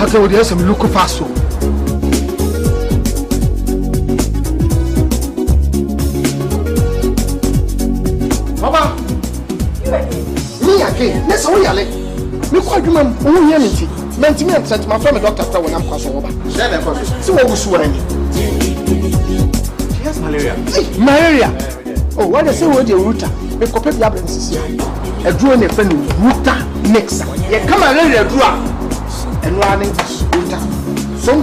How can we have some local fast? Papa, me again. Let's all yell it. Me quite remember who you meet. Mentiment sent my friend doctor when I'm crossing over. See what was swearing. She has malaria. Malaria. Oh, what they say what the router. Me copy the absence here. A drone a friend router mixer. Yeah, come on, let it draw. And running router. So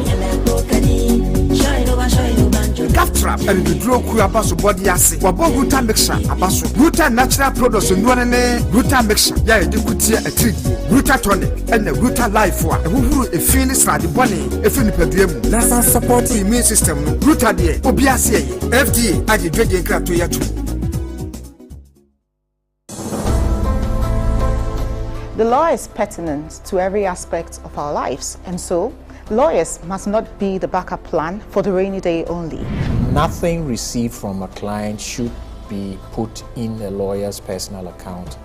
Calf trap and the draw abaso body assay. Wabo router mixture abaso. Router natural products in one router mixture. Yeah, you could see a tree. Router tonic and the router life for a who a finish the bunny, a fin pedium. Nasa support the immune system. Router de Obiasia, FDA, I did drinking crap to you. The law is pertinent to every aspect of our lives, and so lawyers must not be the backup plan for the rainy day only. Nothing received from a client should be put in a lawyer's personal account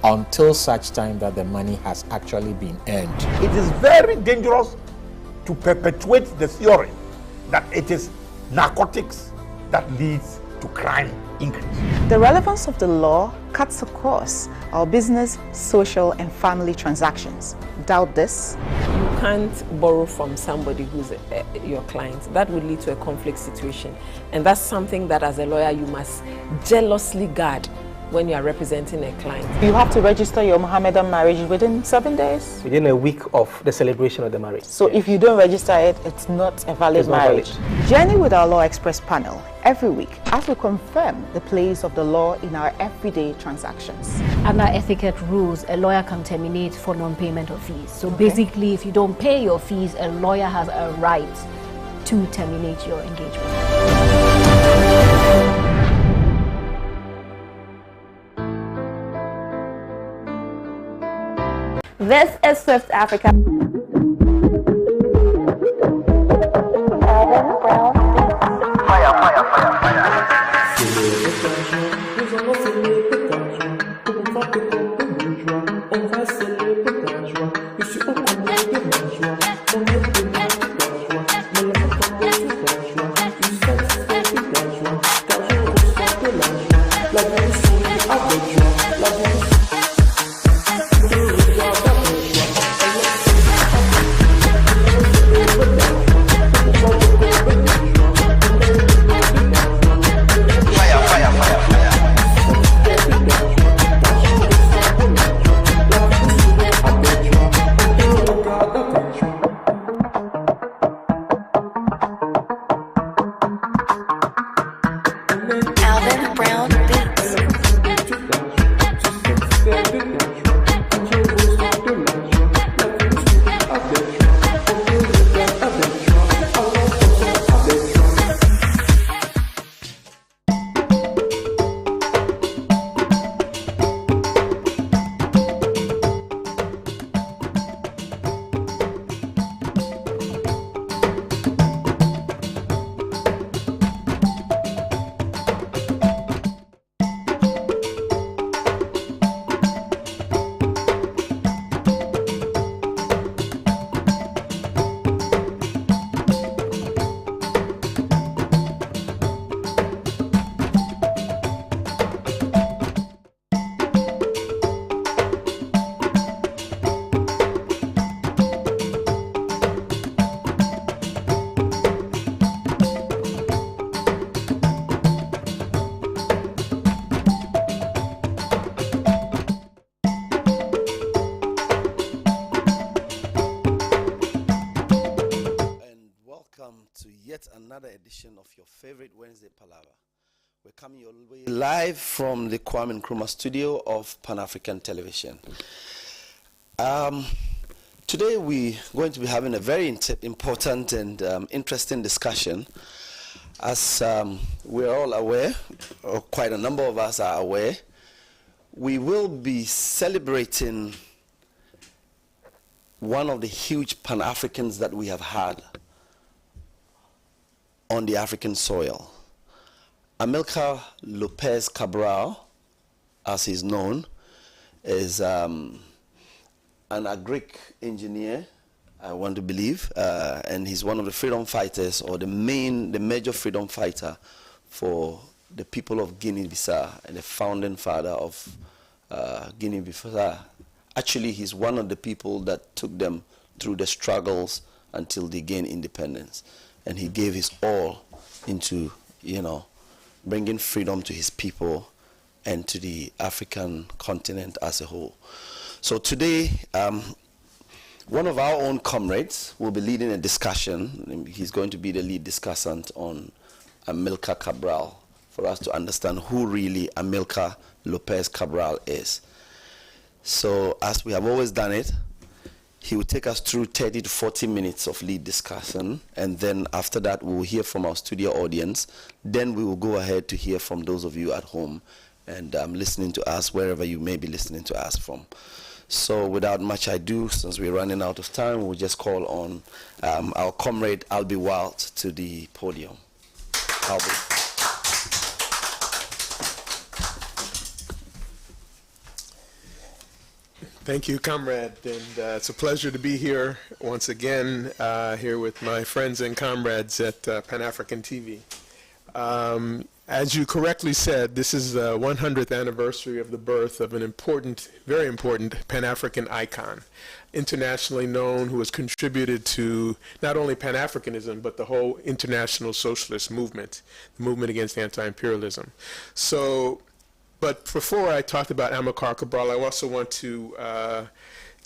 until such time that the money has actually been earned. It is very dangerous to perpetuate the theory that it is narcotics that leads to crime increase. The relevance of the law cuts across our business, social, and family transactions. Doubt this? You can't borrow from somebody who's your client. That would lead to a conflict situation. And that's something that as a lawyer you must jealously guard when you are representing a client. You have to register your Mohammedan marriage within 7 days? Within a week of the celebration of the marriage. So if you don't register it, it's not a valid marriage. Journey with our Law Express panel every week as we confirm the place of the law in our everyday transactions. Under etiquette rules, a lawyer can terminate for non-payment of fees. So basically, if you don't pay your fees, a lawyer has a right to terminate your engagement. This is Swift Africa. Another edition of your favorite Wednesday Palaver. We're coming your way live from the Kwame Nkrumah studio of Pan-African Television. Today we're going to be having a very important and interesting discussion. As we're all aware, or quite a number of us are aware, we will be celebrating one of the huge Pan-Africans that we have had on the African soil. Amilcar Lopez Cabral, as he's known, is an agric engineer, I want to believe, and he's one of the freedom fighters, or the major freedom fighter for the people of Guinea-Bissau, and the founding father of Guinea-Bissau. Actually, he's one of the people that took them through the struggles until they gained independence, and he gave his all into, bringing freedom to his people and to the African continent as a whole. So today, one of our own comrades will be leading a discussion. He's going to be the lead discussant on Amilcar Cabral, for us to understand who really Amilcar Lopez Cabral is. So, as we have always done it, he will take us through 30 to 40 minutes of lead discussion, and then after that we will hear from our studio audience. Then we will go ahead to hear from those of you at home and listening to us wherever you may be listening to us from. So without much ado, since we're running out of time, we'll just call on our comrade Albie Wild to the podium. Albie. Thank you, comrade, and it's a pleasure to be here once again, here with my friends and comrades at Pan-African TV. As you correctly said, this is the 100th anniversary of the birth of an important, very important Pan-African icon, internationally known, who has contributed to not only Pan-Africanism, but the whole international socialist movement, the movement against anti-imperialism. So, but before I talked about Amilcar Cabral, I also want to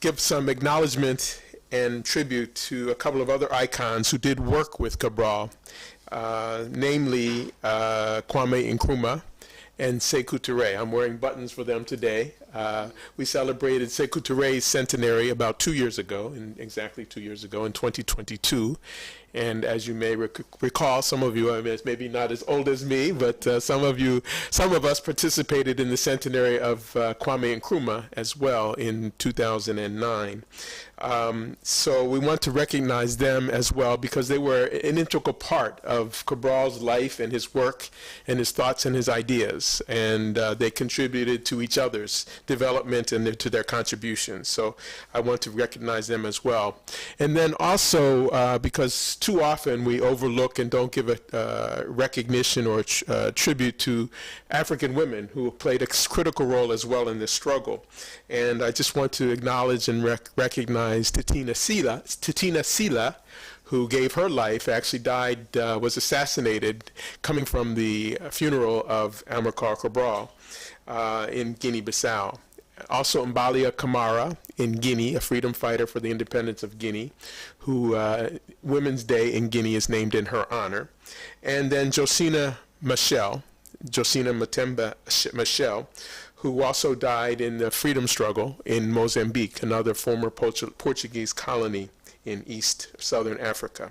give some acknowledgement and tribute to a couple of other icons who did work with Cabral, namely Kwame Nkrumah and Sekou Touré. I'm wearing buttons for them today. We celebrated Sekou Touré's centenary about 2 years ago, exactly 2 years ago, in 2022. And as you may recall, some of you, I mean, it's maybe not as old as me, but some of us participated in the centenary of Kwame Nkrumah as well in 2009. So we want to recognize them as well, because they were an integral part of Cabral's life and his work and his thoughts and his ideas, and they contributed to each other's development and to their contributions. So I want to recognize them as well. And then also, because too often we overlook and don't give a recognition or tribute to African women who played a critical role as well in this struggle. And I just want to acknowledge and recognize Titina Sila, who gave her life, actually died, was assassinated, coming from the funeral of Amilcar Cabral in Guinea-Bissau. Also Mbalia Kamara in Guinea, a freedom fighter for the independence of Guinea, who Women's Day in Guinea is named in her honor. And then Josina Matemba Machel, who also died in the freedom struggle in Mozambique, another former Portuguese colony in Southern Africa.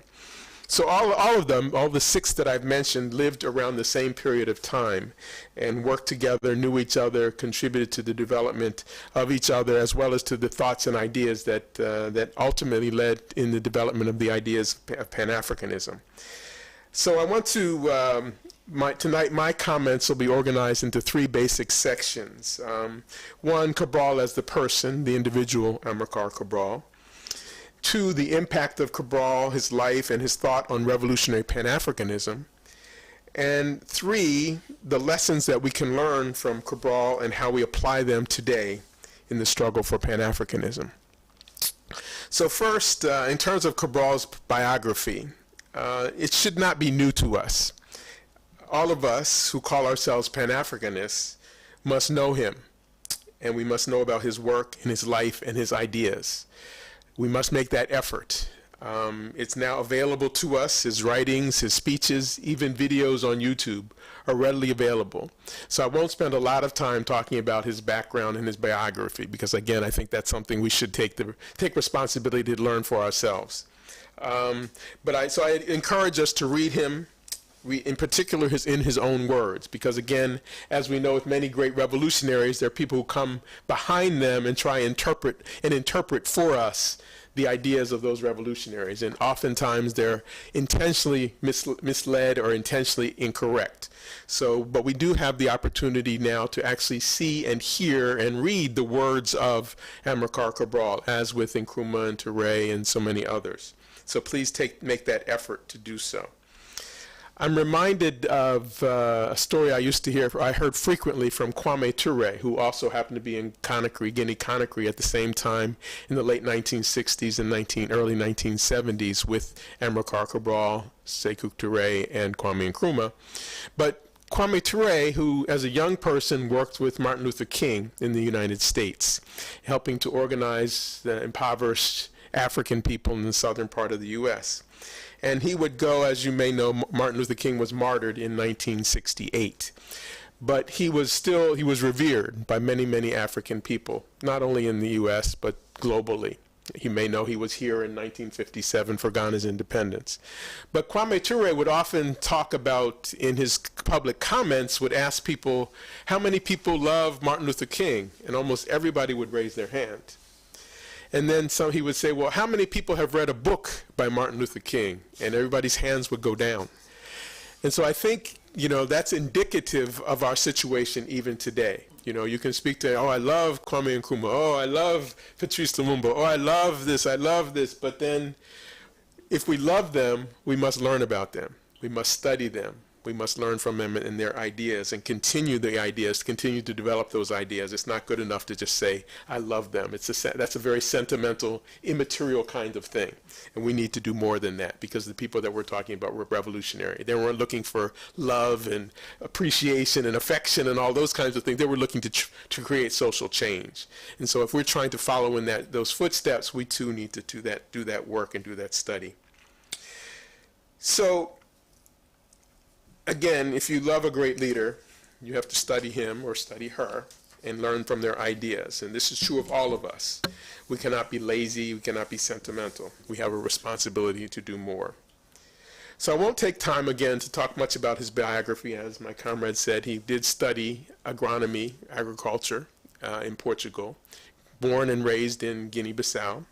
So all of them, all the six that I've mentioned, lived around the same period of time and worked together, knew each other, contributed to the development of each other, as well as to the thoughts and ideas that ultimately led in the development of the ideas of Pan-Africanism. So I want to, tonight my comments will be organized into three basic sections. One, Cabral as the person, the individual Amilcar Cabral. Two, the impact of Cabral, his life and his thought on revolutionary Pan-Africanism. And three, the lessons that we can learn from Cabral and how we apply them today in the struggle for Pan-Africanism. So first, in terms of Cabral's biography, it should not be new to us. All of us who call ourselves Pan-Africanists must know him, and we must know about his work and his life and his ideas. We must make that effort. It's now available to us. His writings, his speeches, even videos on YouTube are readily available. So I won't spend a lot of time talking about his background and his biography, because again, I think that's something we should take responsibility to learn for ourselves. So I encourage us to read him, in particular in his own words, because again, as we know with many great revolutionaries, there are people who come behind them and try and interpret for us the ideas of those revolutionaries, and oftentimes they're intentionally misled or intentionally incorrect. So, but we do have the opportunity now to actually see and hear and read the words of Amilcar Cabral, as with Nkrumah and Touré and so many others. So please make that effort to do so. I'm reminded of a story I heard frequently from Kwame Ture, who also happened to be in Conakry, Guinea-Conakry at the same time in the late 1960s and early 1970s with Amilcar Cabral, Sékou Touré, and Kwame Nkrumah. But Kwame Ture, who as a young person worked with Martin Luther King in the United States, helping to organize the impoverished African people in the southern part of the U.S., and he would go, as you may know, Martin Luther King was martyred in 1968. But he was revered by many, many African people, not only in the U.S., but globally. You may know he was here in 1957 for Ghana's independence. But Kwame Ture would often talk about, in his public comments, would ask people, how many people love Martin Luther King? And almost everybody would raise their hand. And then he would say, well, how many people have read a book by Martin Luther King? And everybody's hands would go down. And so I think, that's indicative of our situation even today. You can speak to, oh, I love Kwame Nkrumah. Oh, I love Patrice Lumumba. Oh, I love this. But then if we love them, we must learn about them. We must study them. We must learn from them and their ideas and continue the ideas, continue to develop those ideas. It's not good enough to just say, I love them. That's a very sentimental, immaterial kind of thing. And we need to do more than that, because the people that we're talking about were revolutionary. They weren't looking for love and appreciation and affection and all those kinds of things. They were looking to create social change. And so if we're trying to follow in those footsteps, we too need to do that work and do that study. So, again, if you love a great leader, you have to study him or study her and learn from their ideas. And this is true of all of us. We cannot be lazy. We cannot be sentimental. We have a responsibility to do more. So I won't take time again to talk much about his biography. As my comrade said, he did study agronomy, agriculture in Portugal, born and raised in Guinea-Bissau.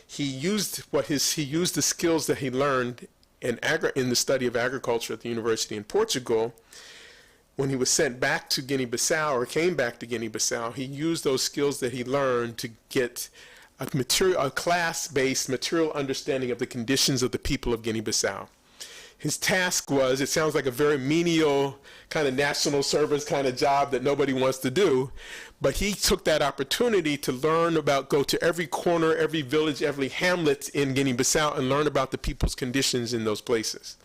He used the skills that he learned in the study of agriculture at the university in Portugal. When he was sent back to Guinea-Bissau, or came back to Guinea-Bissau, he used those skills that he learned to get a class-based material understanding of the conditions of the people of Guinea-Bissau. His task was, it sounds like a very menial kind of national service kind of job that nobody wants to do, but he took that opportunity to go to every corner, every village, every hamlet in Guinea-Bissau and learn about the people's conditions in those places.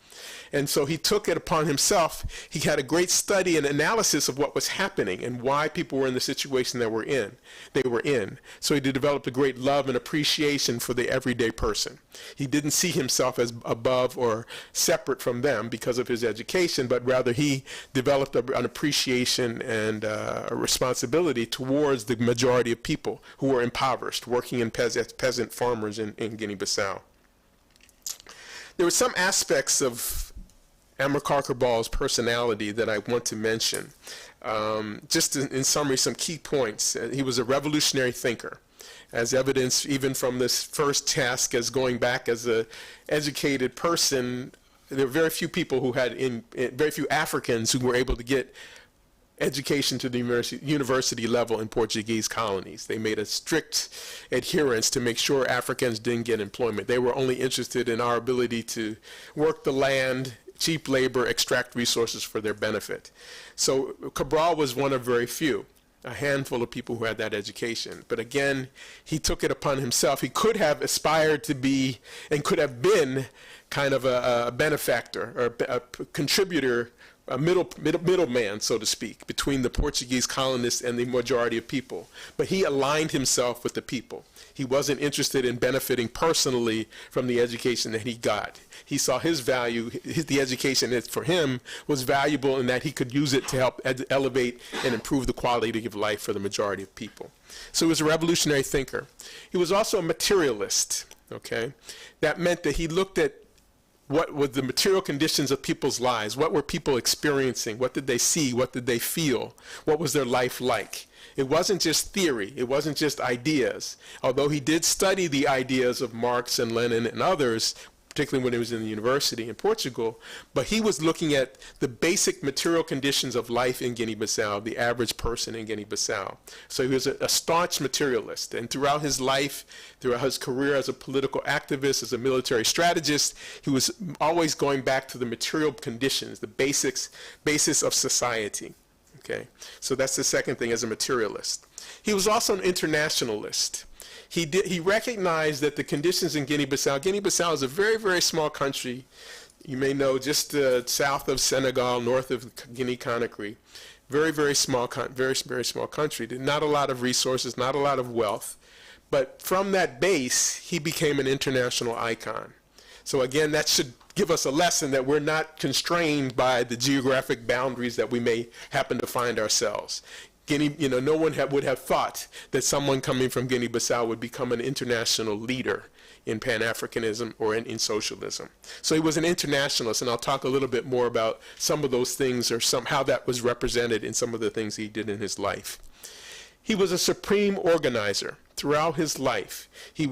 And so he took it upon himself. He had a great study and analysis of what was happening and why people were in the situation they were in. So he developed a great love and appreciation for the everyday person. He didn't see himself as above or separate from them because of his education, but rather he developed an appreciation and a responsibility towards the majority of people who were impoverished, working in peasant farmers in Guinea-Bissau. There were some aspects of Amilcar Cabral's personality that I want to mention. Just in summary, some key points. He was a revolutionary thinker, as evidenced even from this first task as going back as an educated person. There were very few people very few Africans who were able to get education to the university level in Portuguese colonies. They made a strict adherence to make sure Africans didn't get employment. They were only interested in our ability to work the land, cheap labor, extract resources for their benefit. So Cabral was one of very few, a handful of people who had that education. But again, he took it upon himself. He could have aspired to be and could have been kind of a benefactor or a contributor, a middleman, so to speak, between the Portuguese colonists and the majority of people. But he aligned himself with the people. He wasn't interested in benefiting personally from the education that he got. He saw his value, the education for him was valuable in that he could use it to help elevate and improve the quality of life for the majority of people. So he was a revolutionary thinker. He was also a materialist, okay? That meant that he looked at what were the material conditions of people's lives? What were people experiencing? What did they see? What did they feel? What was their life like? It wasn't just theory. It wasn't just ideas. Although he did study the ideas of Marx and Lenin and others, particularly when he was in the university in Portugal, but he was looking at the basic material conditions of life in Guinea-Bissau, the average person in Guinea-Bissau. So he was a staunch materialist, and throughout his life, throughout his career as a political activist, as a military strategist, he was always going back to the material conditions, the basis of society. Okay, so that's the second thing, as a materialist. He was also an internationalist. He recognized that the conditions in Guinea-Bissau is a very, very small country. You may know, just south of Senegal, north of Guinea-Conakry. Very, very small country. Not a lot of resources, not a lot of wealth. But from that base, he became an international icon. So again, that should give us a lesson that we're not constrained by the geographic boundaries that we may happen to find ourselves. No one would have thought that someone coming from Guinea-Bissau would become an international leader in Pan-Africanism or in socialism. So he was an internationalist, and I'll talk a little bit more about some of those things, or how that was represented in some of the things he did in his life. He was a supreme organizer throughout his life. He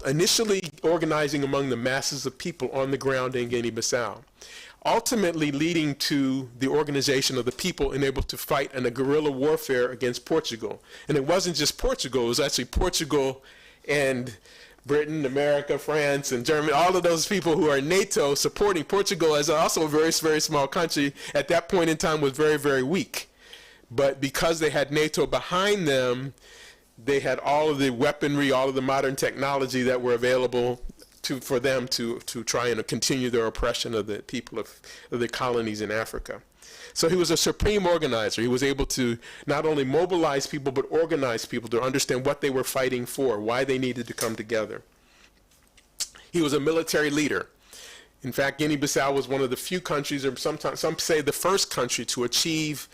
initially organizing among the masses of people on the ground in Guinea-Bissau, ultimately leading to the organization of the people and able to fight in a guerrilla warfare against Portugal. And it wasn't just Portugal, it was actually Portugal and Britain, America, France, and Germany, all of those people who are NATO supporting Portugal as also a very, very small country at that point in time was very, very weak. But because they had NATO behind them, they had all of the weaponry, all of the modern technology that were available for them to try and continue their oppression of the people of the colonies in Africa. So he was a supreme organizer. He was able to not only mobilize people, but organize people to understand what they were fighting for, why they needed to come together. He was a military leader. In fact, Guinea-Bissau was one of the few countries, or some say the first country, to achieve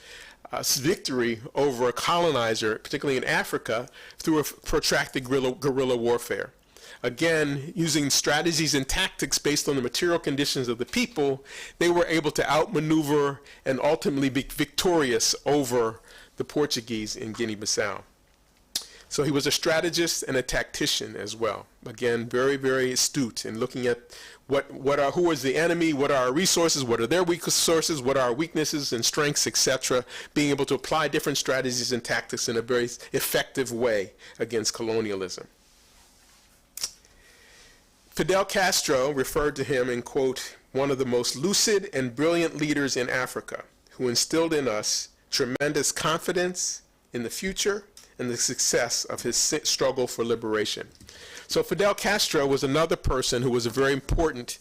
victory over a colonizer, particularly in Africa, through a protracted guerrilla warfare. Again, using strategies and tactics based on the material conditions of the people, they were able to outmaneuver and ultimately be victorious over the Portuguese in Guinea-Bissau. So he was a strategist and a tactician as well. Again, very, very astute in looking at who is the enemy, what are our resources, what are their weak sources, what are our weaknesses and strengths, etc. Being able to apply different strategies and tactics in a very effective way against colonialism. Fidel Castro referred to him in, quote, one of the most lucid and brilliant leaders in Africa, who instilled in us tremendous confidence in the future and the success of his struggle for liberation. So Fidel Castro was another person who was very important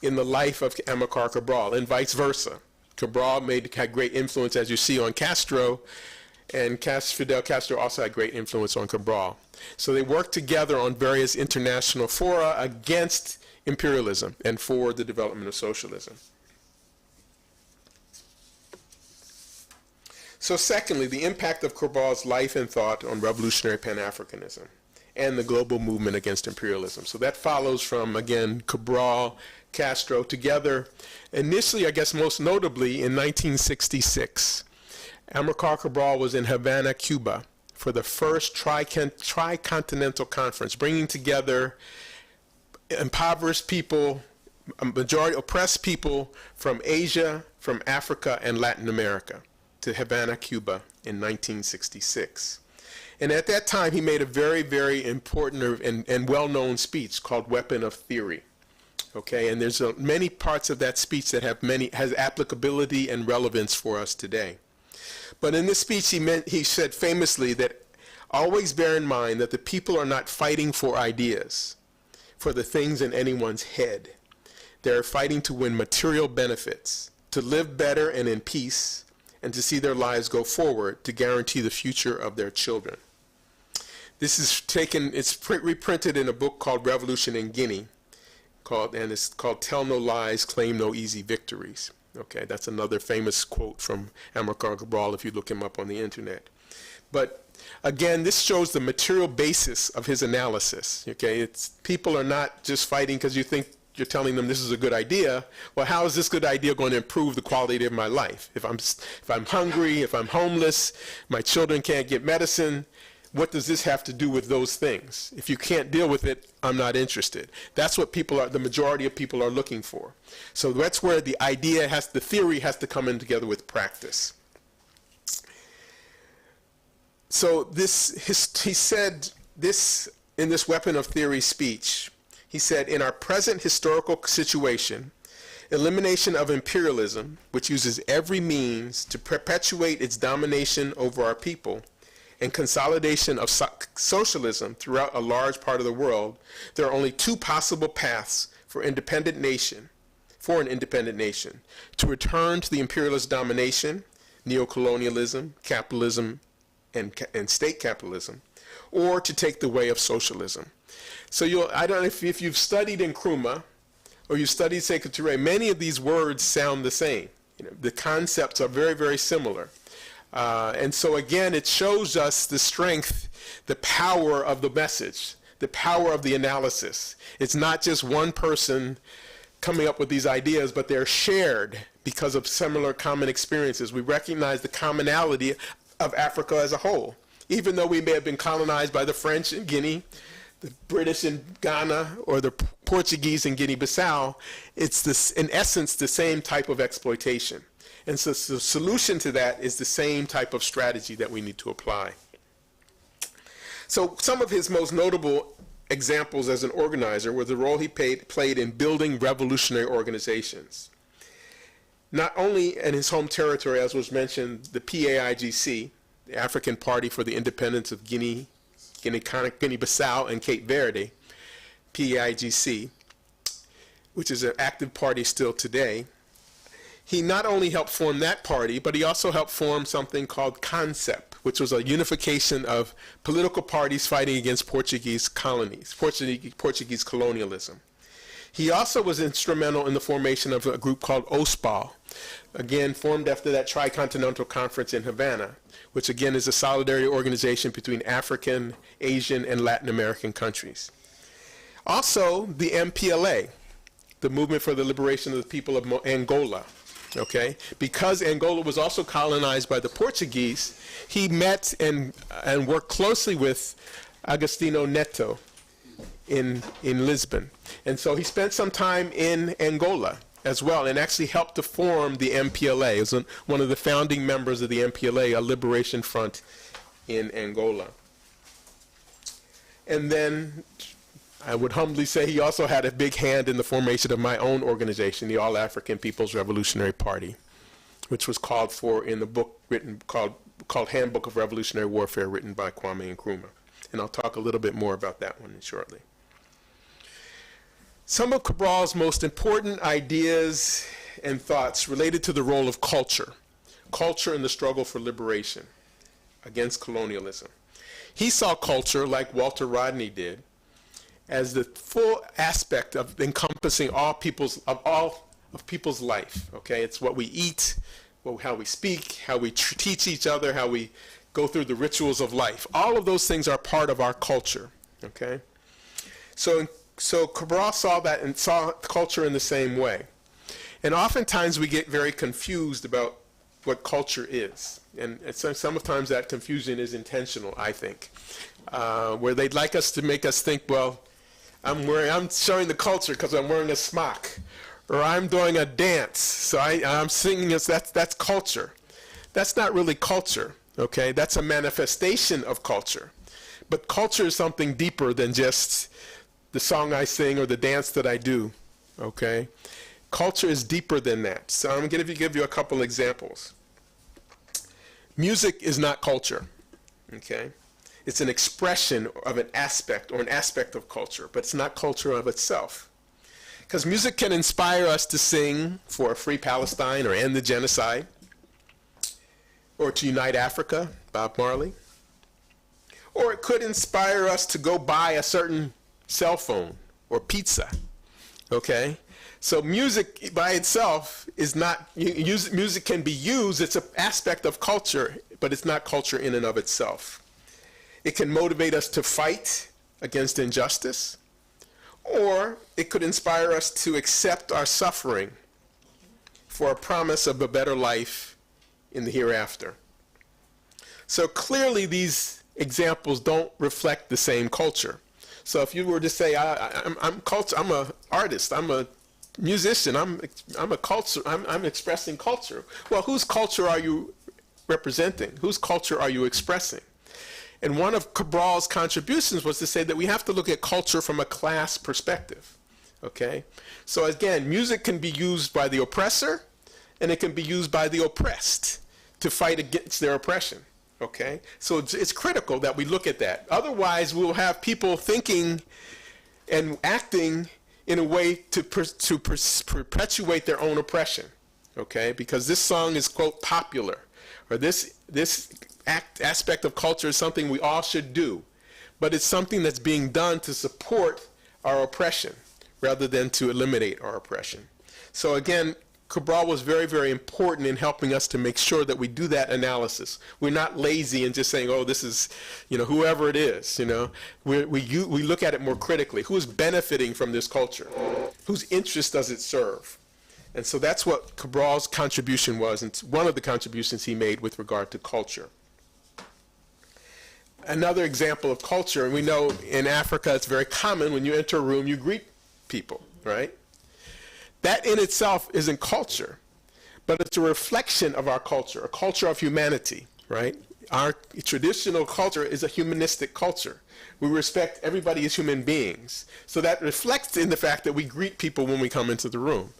in the life of Amilcar Cabral, and vice versa. Cabral had great influence, as you see, on Castro, and Fidel Castro also had great influence on Cabral. So they worked together on various international fora against imperialism and for the development of socialism. So secondly, the impact of Cabral's life and thought on revolutionary Pan-Africanism and the global movement against imperialism. So that follows from, again, Cabral, Castro together, initially, I guess most notably, in 1966. Amilcar Cabral was in Havana, Cuba, for the first tricontinental conference, bringing together impoverished people, majority oppressed people from Asia, from Africa, and Latin America to Havana, Cuba in 1966. And at that time, he made a very, very important and well-known speech called Weapon of Theory. Okay, and there's many parts of that speech that has applicability and relevance for us today. But in this speech, he said famously that always bear in mind that the people are not fighting for ideas, for the things in anyone's head. They're fighting to win material benefits, to live better and in peace, and to see their lives go forward to guarantee the future of their children. This is it's reprinted in a book called Revolution in Guinea, and it's called Tell No Lies, Claim No Easy Victories. Okay, that's another famous quote from Amilcar Cabral if you look him up on the internet. But again, this shows the material basis of his analysis. Okay, people are not just fighting because you think you're telling them this is a good idea. Well, how is this good idea going to improve the quality of my life? If I'm hungry, if I'm homeless, my children can't get medicine, what does this have to do with those things? If you can't deal with it, I'm not interested. That's what the majority of people are looking for. So that's where the theory has to come in together with practice. So he said this in this Weapon of Theory speech. He said, in our present historical situation, elimination of imperialism, which uses every means to perpetuate its domination over our people, and consolidation of socialism throughout a large part of the world, there are only two possible paths for an independent nation, to return to the imperialist domination, neocolonialism, capitalism, and state capitalism, or to take the way of socialism. So I don't know if you've studied Nkrumah or you've studied Sekou Touré, many of these words sound the same. The concepts are very, very similar. And so again, it shows us the strength, the power of the message, the power of the analysis. It's not just one person coming up with these ideas, but they're shared because of similar common experiences. We recognize the commonality of Africa as a whole. Even though we may have been colonized by the French in Guinea, the British in Ghana, or the Portuguese in Guinea-Bissau, it's in essence the same type of exploitation. And so the solution to that is the same type of strategy that we need to apply. So some of his most notable examples as an organizer were the role he played in building revolutionary organizations. Not only in his home territory, as was mentioned, the PAIGC, the African Party for the Independence of Guinea-Bissau and Cape Verde, PAIGC, which is an active party still today. He not only helped form that party, but he also helped form something called CONCEP, which was a unification of political parties fighting against Portuguese colonies, Portuguese colonialism. He also was instrumental in the formation of a group called OSPAL, again formed after that Tricontinental Conference in Havana, which again is a solidarity organization between African, Asian, and Latin American countries. Also, the MPLA, the Movement for the Liberation of the People of Angola. Okay, because Angola was also colonized by the Portuguese, he met and worked closely with Agostinho Neto in Lisbon. And so he spent some time in Angola as well and actually helped to form the MPLA. He was one of the founding members of the MPLA, a liberation front in Angola. And then I would humbly say he also had a big hand in the formation of my own organization, the All African People's Revolutionary Party, which was called for in the book called Handbook of Revolutionary Warfare, written by Kwame Nkrumah. And I'll talk a little bit more about that one shortly. Some of Cabral's most important ideas and thoughts related to the role of culture in the struggle for liberation against colonialism. He saw culture, like Walter Rodney did, as the full aspect of encompassing all people's life. Okay, it's what we eat, how we speak, how we teach each other, how we go through the rituals of life. All of those things are part of our culture. Okay, so Cabral saw that and saw culture in the same way. And oftentimes we get very confused about what culture is, and sometimes that confusion is intentional, I think, where they'd like us to make us think, well, I'm showing the culture because I'm wearing a smock, or I'm doing a dance, so I'm singing. That's culture. That's not really culture, okay? That's a manifestation of culture. But culture is something deeper than just the song I sing or the dance that I do, okay? Culture is deeper than that. So I'm going to give you a couple examples. Music is not culture, okay? It's an expression of an aspect of culture, but it's not culture of itself. Because music can inspire us to sing for a free Palestine or end the genocide, or to unite Africa, Bob Marley. Or it could inspire us to go buy a certain cell phone or pizza, okay? So music by itself is not, music can be used, it's an aspect of culture, but it's not culture in and of itself. It can motivate us to fight against injustice, or it could inspire us to accept our suffering for a promise of a better life in the hereafter. So clearly these examples don't reflect the same culture. So if you were to say, I'm an artist, I'm a musician, I'm expressing culture. Well, whose culture are you representing? Whose culture are you expressing? And one of Cabral's contributions was to say that we have to look at culture from a class perspective. Okay? So again, music can be used by the oppressor, and it can be used by the oppressed to fight against their oppression. Okay? So it's critical that we look at that. Otherwise, we'll have people thinking and acting in a way to perpetuate their own oppression. Okay? Because this song is, quote, popular, or this aspect of culture is something we all should do, but it's something that's being done to support our oppression rather than to eliminate our oppression. So again, Cabral was very, very important in helping us to make sure that we do that analysis. We're not lazy and just saying, oh, this is, whoever it is, We look at it more critically. Who is benefiting from this culture? Whose interest does it serve? And so that's what Cabral's contribution was, and it's one of the contributions he made with regard to culture. Another example of culture, and we know in Africa it's very common when you enter a room, you greet people, right? That in itself isn't culture, but it's a reflection of our culture, a culture of humanity, right? Our traditional culture is a humanistic culture. We respect everybody as human beings. So that reflects in the fact that we greet people when we come into the room.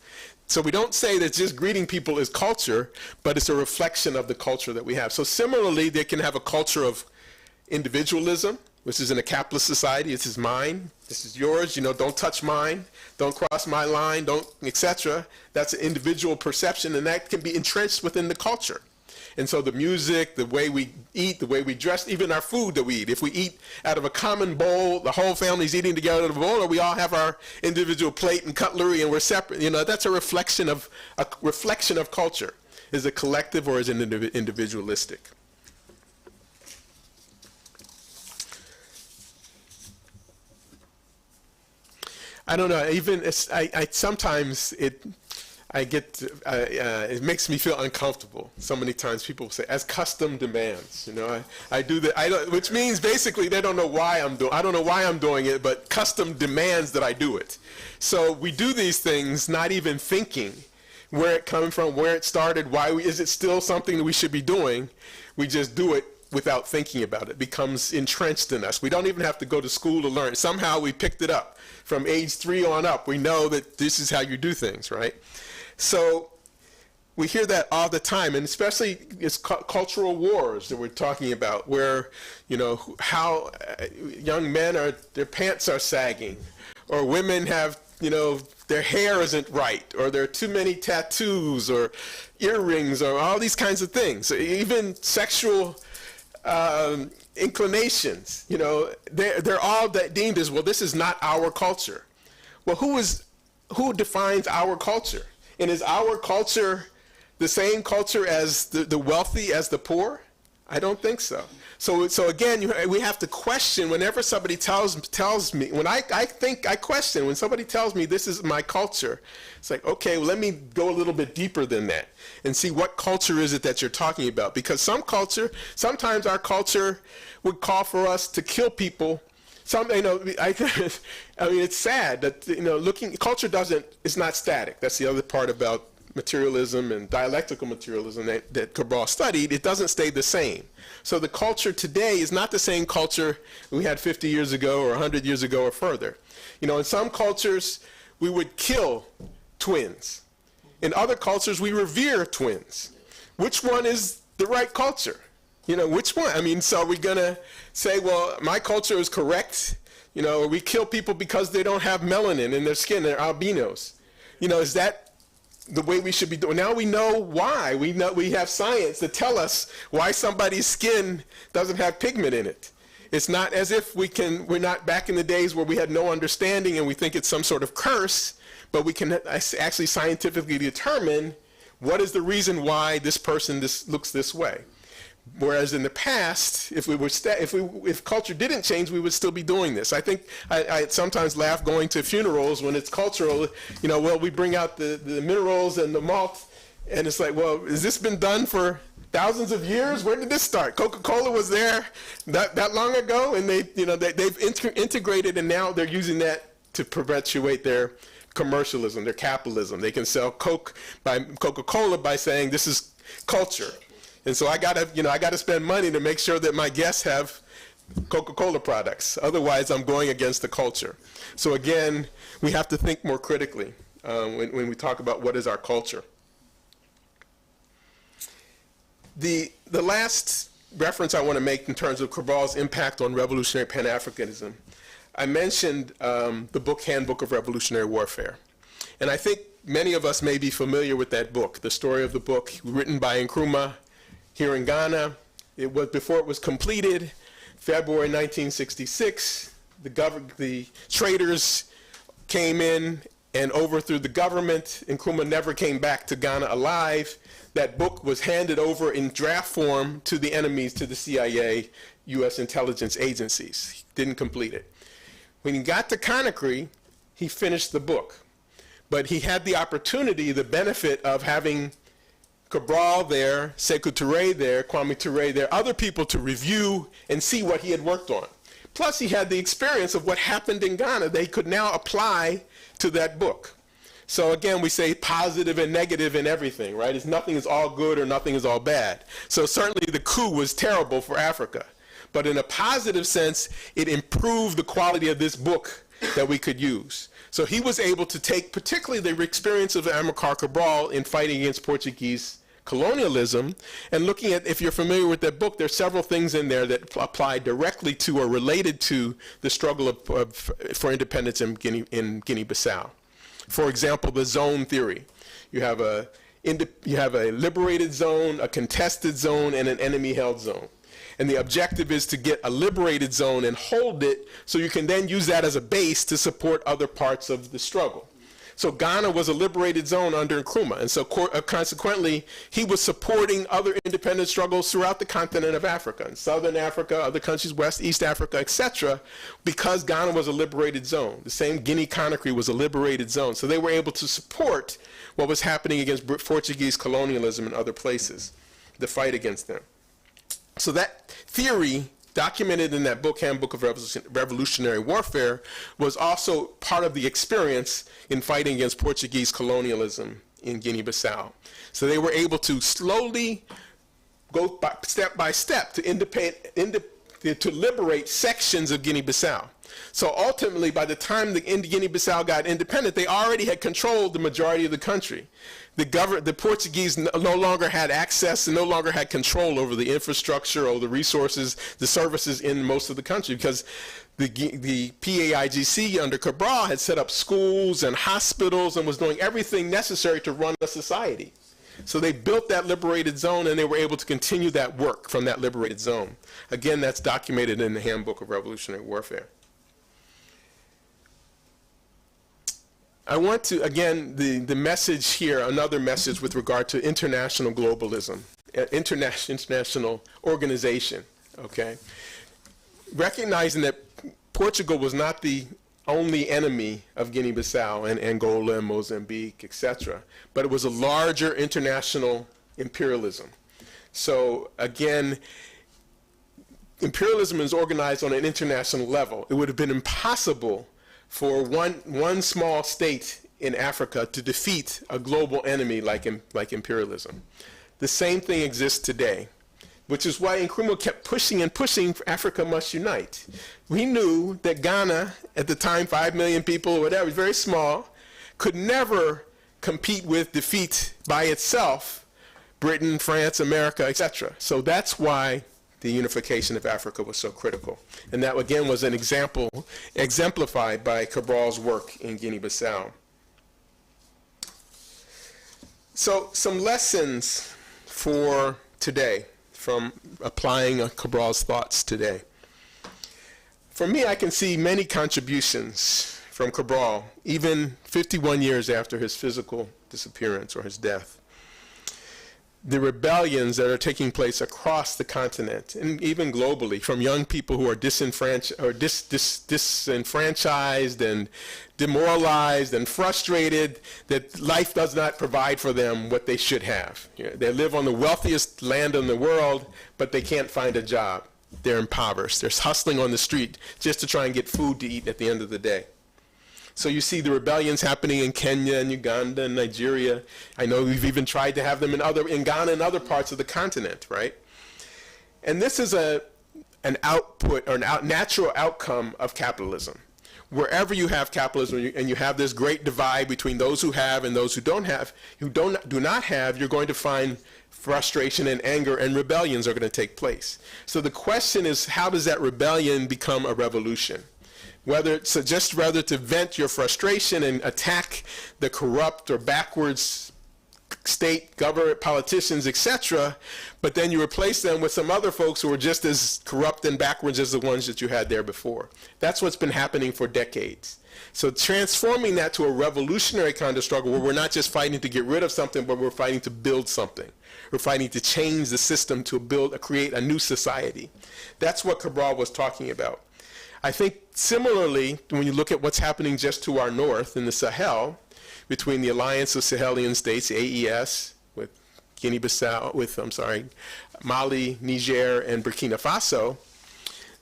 So we don't say that just greeting people is culture, but it's a reflection of the culture that we have. So similarly, they can have a culture of individualism, which is in a capitalist society. This is mine, this is yours, don't touch mine, don't cross my line, don't, etc. That's an individual perception, and that can be entrenched within the culture. And so the music, the way we eat, the way we dress, even our food that we eat. If we eat out of a common bowl, the whole family's eating together out of a bowl, or we all have our individual plate and cutlery and we're separate, that's a reflection of culture. Is it collective or is it individualistic? I don't know. Even sometimes it makes me feel uncomfortable. So many times people say, as custom demands. I do that. Which means basically they don't know why I'm doing. I don't know why I'm doing it, but custom demands that I do it. So we do these things not even thinking where it comes from, where it started, is it still something that we should be doing? We just do it without thinking about it. It becomes entrenched in us. We don't even have to go to school to learn. Somehow we picked it up. From age 3 on up, we know that this is how you do things, right? So we hear that all the time, and especially it's cultural wars that we're talking about, where, how young men their pants are sagging, or women have, their hair isn't right, or there are too many tattoos, or earrings, or all these kinds of things. Even sexual inclinations, they're all deemed as, well, this is not our culture. Well, who defines our culture? And is our culture the same culture as the wealthy, as the poor? I don't think so. So again, we have to question whenever somebody tells me, when I question, when somebody tells me this is my culture, it's like, okay, well, let me go a little bit deeper than that and see what culture is it that you're talking about. Because sometimes our culture would call for us to kill people. I mean, it's sad that, culture is not static. That's the other part about materialism and dialectical materialism that Cabral studied. It doesn't stay the same. So the culture today is not the same culture we had 50 years ago or 100 years ago or further. In some cultures, we would kill twins. In other cultures, we revere twins. Which one is the right culture? Which one? I mean, so are we going to say, well, my culture is correct? We kill people because they don't have melanin in their skin, they're albinos. Is that the way we should be doing? Now we know why. We have science to tell us why somebody's skin doesn't have pigment in it. It's not as if we're not back in the days where we had no understanding and we think it's some sort of curse, but we can actually scientifically determine what is the reason why this person looks this way. Whereas in the past, if culture didn't change, we would still be doing this. I think I sometimes laugh going to funerals when it's cultural. Well, we bring out the minerals and the malt, and it's like, well, has this been done for thousands of years? Where did this start? Coca-Cola was there that long ago, and they've integrated, and now they're using that to perpetuate their commercialism, their capitalism. They can sell Coca-Cola by saying this is culture. And so I gotta spend money to make sure that my guests have Coca-Cola products. Otherwise, I'm going against the culture. So again, we have to think more critically when we talk about what is our culture. The last reference I want to make in terms of Cabral's impact on revolutionary Pan-Africanism, I mentioned the book Handbook of Revolutionary Warfare. And I think many of us may be familiar with that book, the story of the book written by Nkrumah here in Ghana. It was before it was completed, February 1966. The traders came in and overthrew the government. Nkrumah never came back to Ghana alive. That book was handed over in draft form to the enemies, to the CIA, U.S. intelligence agencies. He didn't complete it. When he got to Conakry, he finished the book. But he had the opportunity, the benefit of having Cabral there, Sekou Touré there, Kwame Touré there, other people to review and see what he had worked on. Plus, he had the experience of what happened in Ghana. They could now apply to that book. So again, we say positive and negative in everything, right? It's nothing is all good or nothing is all bad. So certainly the coup was terrible for Africa. But in a positive sense, it improved the quality of this book that we could use. So he was able to take particularly the experience of Amilcar Cabral in fighting against Portuguese colonialism, and looking at, if you're familiar with that book, there's several things in there that apply directly to or related to the struggle for independence in Guinea-Bissau. For example, the zone theory. You have a liberated zone, a contested zone, and an enemy-held zone. And the objective is to get a liberated zone and hold it so you can then use that as a base to support other parts of the struggle. So Ghana was a liberated zone under Nkrumah, and so consequently, he was supporting other independent struggles throughout the continent of Africa, in Southern Africa, other countries, West, East Africa, etc., because Ghana was a liberated zone. The same Guinea-Conakry was a liberated zone, so they were able to support what was happening against Portuguese colonialism in other places, the fight against them. So that theory, documented in that book, Handbook of Revolutionary Warfare, was also part of the experience in fighting against Portuguese colonialism in Guinea-Bissau. So they were able to slowly go step by step to liberate sections of Guinea-Bissau. So ultimately, by the time the Guinea-Bissau got independent, they already had controlled the majority of the country. The Portuguese no longer had access and no longer had control over the infrastructure or the resources, the services in most of the country, because the PAIGC under Cabral had set up schools and hospitals and was doing everything necessary to run a society. So they built that liberated zone, and they were able to continue that work from that liberated zone. Again, that's documented in the Handbook of Revolutionary Warfare. I want to, again, the message here, another message with regard to international globalism, international organization, okay? Recognizing that Portugal was not the only enemy of Guinea-Bissau and Angola and Mozambique, etc., but it was a larger international imperialism. So again, imperialism is organized on an international level. It would have been impossible for one small state in Africa to defeat a global enemy like imperialism. The same thing exists today, which is why Nkrumah kept pushing and pushing for Africa must unite. We knew that Ghana, at the time 5 million people or whatever, very small, could never compete with defeat by itself, Britain, France, America, etc. So that's why the unification of Africa was so critical. And that, again, was an example, exemplified by Cabral's work in Guinea-Bissau. So some lessons for today from applying Cabral's thoughts today. For me, I can see many contributions from Cabral, even 51 years after his physical disappearance or his death. the rebellions that are taking place across the continent and even globally, from young people who are disenfranchised and demoralized and frustrated that life does not provide for them what they should have. You know, they live on the wealthiest land in the world, but they can't find a job. They're impoverished. They're hustling on the street just to try and get food to eat at the end of the day. So you see the rebellions happening in Kenya and Uganda and Nigeria. I know we've even tried to have them in Ghana and other parts of the continent, right? And this is an output or natural outcome of capitalism. Wherever you have capitalism and you have this great divide between those who have and those who don't have, do not have, you're going to find frustration and anger, and rebellions are going to take place. So the question is, how does that rebellion become a revolution? Whether to vent your frustration and attack the corrupt or backwards state, government, politicians, etc., but then you replace them with some other folks who are just as corrupt and backwards as the ones that you had there before. That's what's been happening for decades. So transforming that to a revolutionary kind of struggle where we're not just fighting to get rid of something, but we're fighting to build something. We're fighting to change the system to create a new society. That's what Cabral was talking about. I think similarly, when you look at what's happening just to our north in the Sahel, between the Alliance of Sahelian States, AES, with Mali, Niger, and Burkina Faso,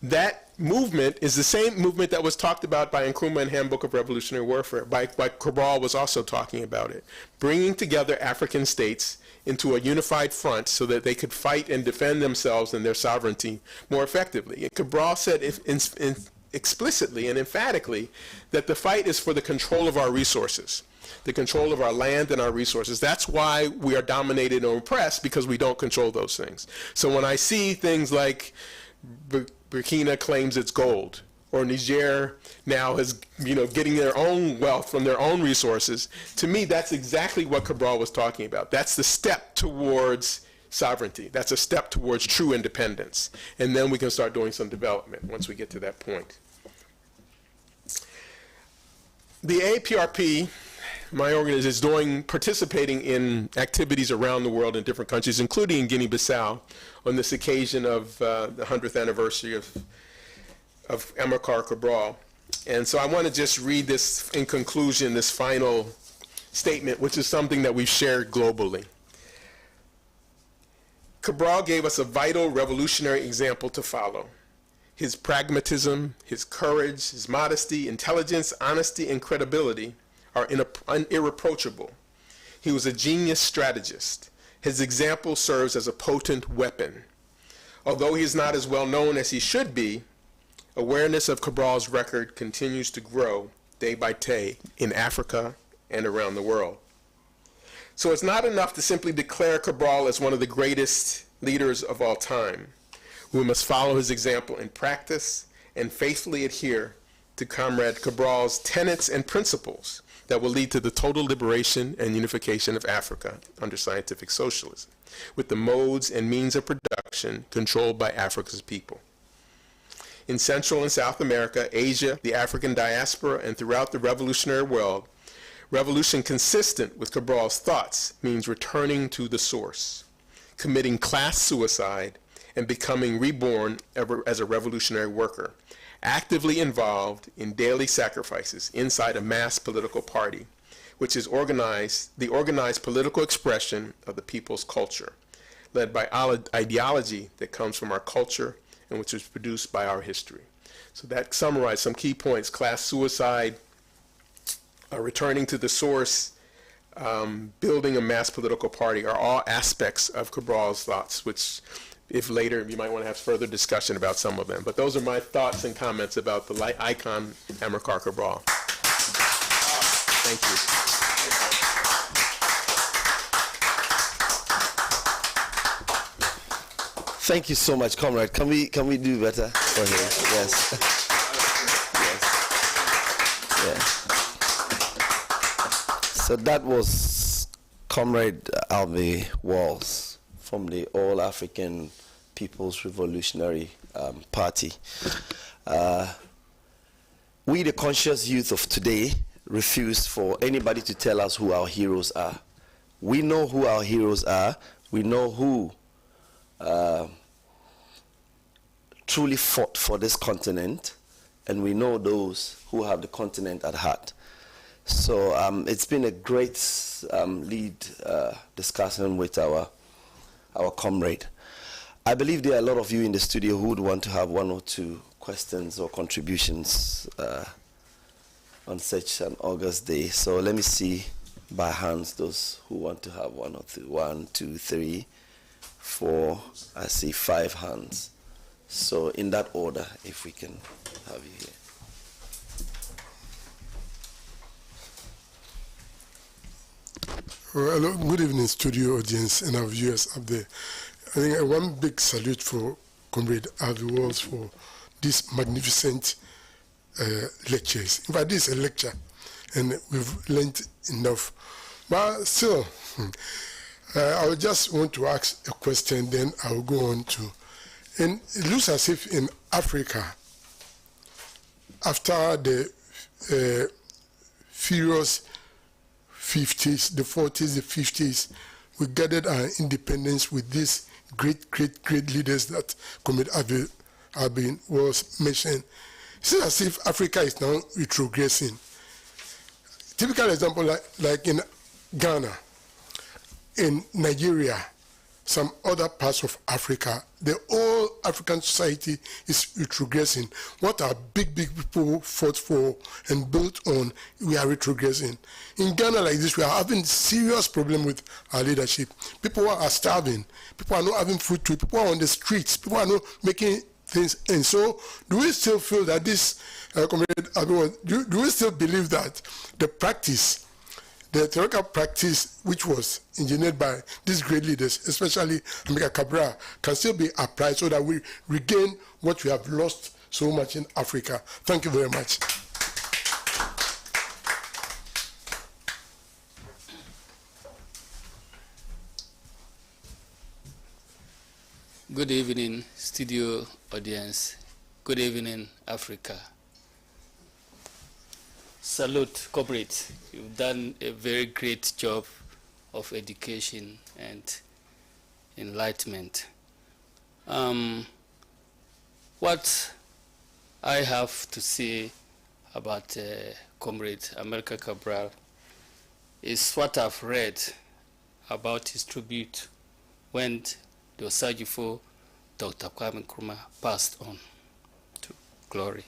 that movement is the same movement that was talked about by Nkrumah in Handbook of Revolutionary Warfare, by Cabral was also talking about it, bringing together African states into a unified front so that they could fight and defend themselves and their sovereignty more effectively. And Cabral said explicitly and emphatically that the fight is for the control of our resources, the control of our land and our resources. That's why we are dominated or oppressed, because we don't control those things. So when I see things like Burkina claims its gold, or Niger now is getting their own wealth from their own resources, to me that's exactly what Cabral was talking about. That's the step towards sovereignty. That's a step towards true independence. And then we can start doing some development once we get to that point. The APRP, my organization, is participating in activities around the world in different countries, including in Guinea-Bissau, on this occasion of the 100th anniversary of Amilcar Cabral. And so I want to just read this in conclusion, this final statement, which is something that we've shared globally. Cabral gave us a vital revolutionary example to follow. His pragmatism, his courage, his modesty, intelligence, honesty, and credibility are irreproachable. He was a genius strategist. His example serves as a potent weapon. Although he is not as well known as he should be, awareness of Cabral's record continues to grow day by day in Africa and around the world. So it's not enough to simply declare Cabral as one of the greatest leaders of all time. We must follow his example in practice and faithfully adhere to Comrade Cabral's tenets and principles that will lead to the total liberation and unification of Africa under scientific socialism, with the modes and means of production controlled by Africa's people. In Central and South America, Asia, the African diaspora, and throughout the revolutionary world, revolution consistent with Cabral's thoughts means returning to the source, committing class suicide, and becoming reborn as a revolutionary worker, actively involved in daily sacrifices inside a mass political party, which is the organized political expression of the people's culture, led by ideology that comes from our culture and which is produced by our history. So that summarized some key points: class suicide, returning to the source, building a mass political party are all aspects of Cabral's thoughts, which if later you might want to have further discussion about some of them. But those are my thoughts and comments about the icon Amilcar Cabral. Thank you. Thank you so much, Comrade. Can we do better for him? Yes. Yes. So that was Comrade Alvin Walls from the All African People's Revolutionary Party. We, the conscious youth of today, refuse for anybody to tell us who our heroes are. We know who our heroes are. We know who truly fought for this continent, and we know those who have the continent at heart. So it's been a great lead discussion with our comrade. I believe there are a lot of you in the studio who would want to have one or two questions or contributions on such an August day. So let me see by hands those who want to have one or two. 1, 2, 3, 4. I see 5 hands. So in that order, if we can have you here. Well, hello, good evening, studio audience and our viewers up there. I think one big salute for Comrade Avi Walls for these magnificent lectures. In fact, this is a lecture, and we've learned enough. But still, I just want to ask a question, then I will go on to. And it looks as if in Africa, after the furious 50s, the 40s, the 50s, we gathered our independence with these great leaders that Comrade Abin was mentioned. It's as if Africa is now retrogressing. Typical example, like in Ghana, in Nigeria, some other parts of Africa, the whole African society is retrogressing. What our big people fought for and built on, we are retrogressing. In Ghana like this, we are having serious problem with our leadership. People are starving. People are not having food to eat. People are on the streets. People are not making things. And so, do we still feel that this, do we still believe that the practice, the theoretical practice which was engineered by these great leaders, especially Amilcar Cabral, can still be applied so that we regain what we have lost so much in Africa? Thank you very much. Good evening, studio audience. Good evening, Africa. Salute, corporate. You've done a very great job of education and enlightenment. What I have to say about Comrade Amilcar Cabral is what I've read about his tribute when the Osagifo Dr. Kwame Nkrumah passed on to glory.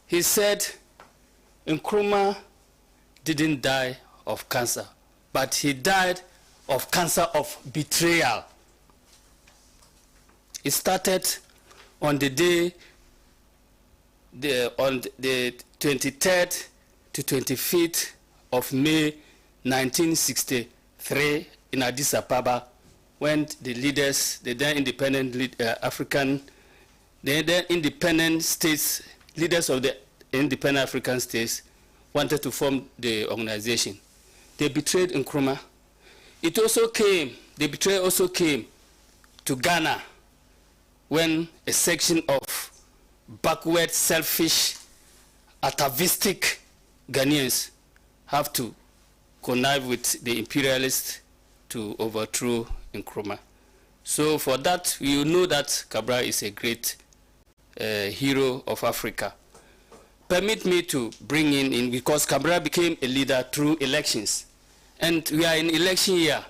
He said Nkrumah didn't die of cancer, but he died of cancer of betrayal. It started on the day, on the 23rd to 25th of May 1963 in Addis Ababa, when the leaders, the then independent independent states, leaders of the independent African states wanted to form the organization. They betrayed Nkrumah. It also came, the betrayal also came to Ghana when a section of backward, selfish, atavistic Ghanaians have to connive with the imperialists to overthrow Nkrumah. So for that, you know that Cabral is a great hero of Africa. Permit me to bring in because Cabral became a leader through elections. And we are in election year.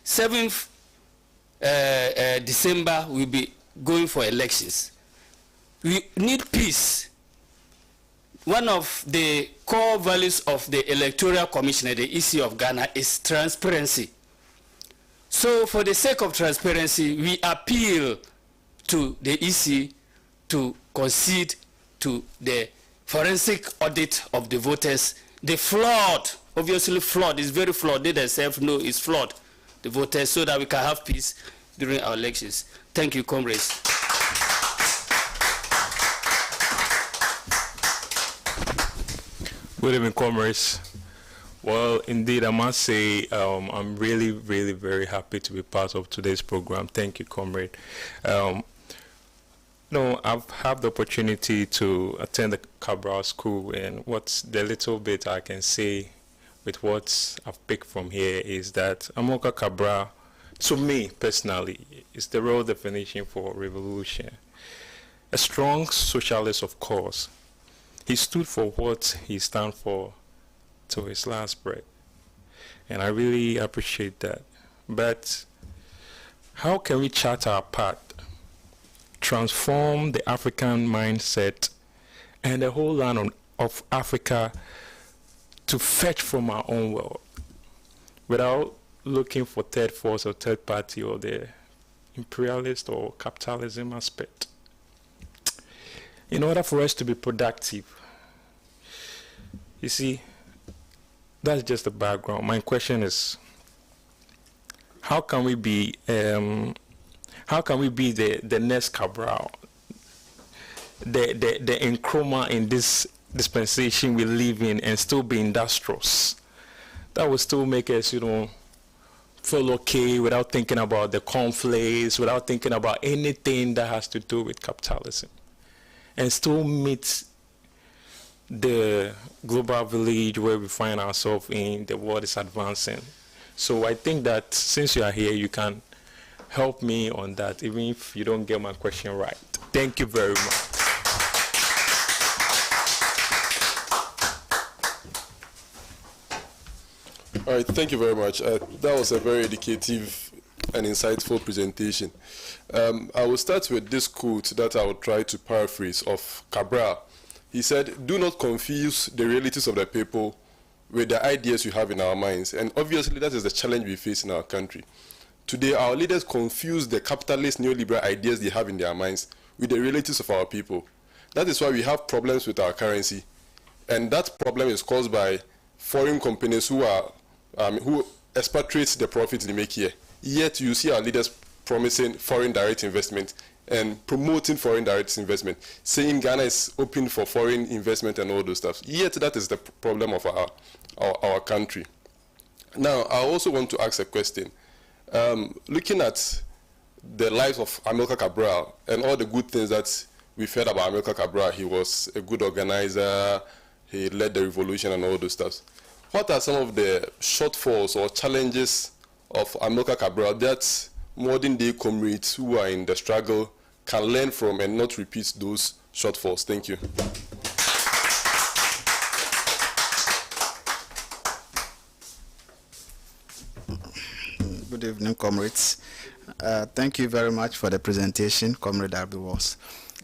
7th December, we'll be going for elections. We need peace. One of the core values of the Electoral Commission, the EC of Ghana, is transparency. So for the sake of transparency, we appeal to the EC to concede to the forensic audit of the voters. The flawed, obviously flawed, is very flawed. They themselves know it's flawed, the voters, so that we can have peace during our elections. Thank you, comrades. Good evening, comrades. Well, indeed, I must say I'm really very happy to be part of today's program. Thank you, comrade. No, I've had the opportunity to attend the Cabral School, and what's the little bit I can say with what I've picked from here is that Amilcar Cabral, to me personally, is the real definition for revolution. A strong socialist, of course. He stood for what he stands for to his last breath. And I really appreciate that. But how can we chart our path, transform the African mindset and the whole land of Africa to fetch from our own world without looking for third force or third party or the imperialist or capitalism aspect? In order for us to be productive, you see, that's just the background. My question is, how can we be the next Cabral, the Nkrumah in this dispensation we live in, and still be industrious? That will still make us, feel okay without thinking about the conflicts, without thinking about anything that has to do with capitalism, and still meet the global village where we find ourselves in. The world is advancing. So I think that since you are here, you can help me on that, even if you don't get my question right. Thank you very much. All right, thank you very much. That was a very educative and insightful presentation. I will start with this quote that I will try to paraphrase of Cabral. He said, "Do not confuse the realities of the people with the ideas we have in our minds." And obviously that is the challenge we face in our country. Today, our leaders confuse the capitalist neoliberal ideas they have in their minds with the realities of our people. That is why we have problems with our currency. And that problem is caused by foreign companies who expatriate the profits they make here. Yet you see our leaders promising foreign direct investment and promoting foreign direct investment, saying Ghana is open for foreign investment and all those stuff. Yet that is the problem of our country. Now, I also want to ask a question. Looking at the life of Amilcar Cabral and all the good things that we've heard about Amilcar Cabral, he was a good organizer, he led the revolution and all those stuff. What are some of the shortfalls or challenges of Amilcar Cabral that modern day comrades who are in the struggle can learn from and not repeat those shortfalls? Thank you. Good evening, comrades. Thank you very much for the presentation, Comrade Arbiwas.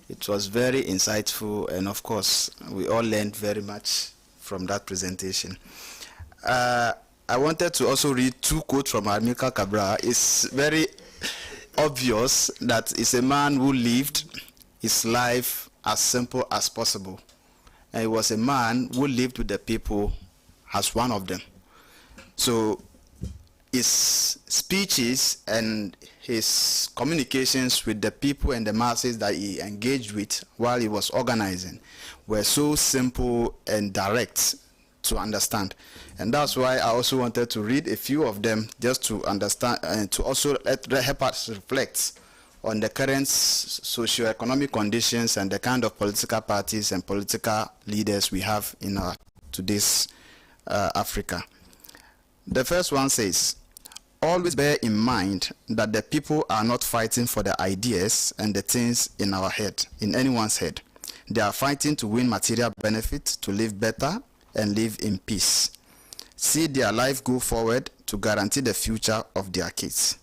It was very insightful, and of course, we all learned very much from that presentation. I wanted to also read two quotes from Amilcar Cabral. It's very obvious that it's a man who lived his life as simple as possible. And he was a man who lived with the people as one of them. So his speeches and his communications with the people and the masses that he engaged with while he was organizing were so simple and direct to understand. And that's why I also wanted to read a few of them just to understand and to also help us reflect on the current socio-economic conditions and the kind of political parties and political leaders we have in our today's Africa. The first one says, "Always bear in mind that the people are not fighting for the ideas and the things in our head, in anyone's head. They are fighting to win material benefit, to live better and live in peace. See their life go forward to guarantee the future of their kids."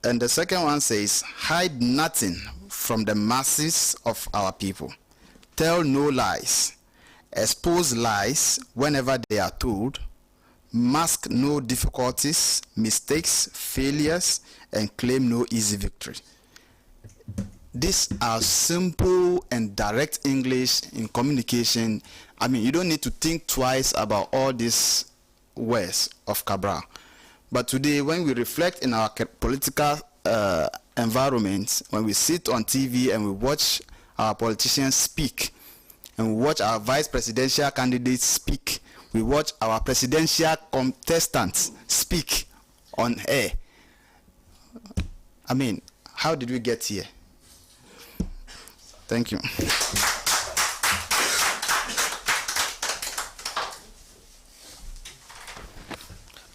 And the second one says, "Hide nothing from the masses of our people. Tell no lies. Expose lies whenever they are told. Mask no difficulties, mistakes, failures, and claim no easy victory." These are simple and direct English in communication. I mean, you don't need to think twice about all these words of Cabral. But today, when we reflect in our political environment, when we sit on TV and we watch our politicians speak, and we watch our vice presidential candidates speak, we watch our presidential contestants speak on air. I mean, how did we get here? Thank you.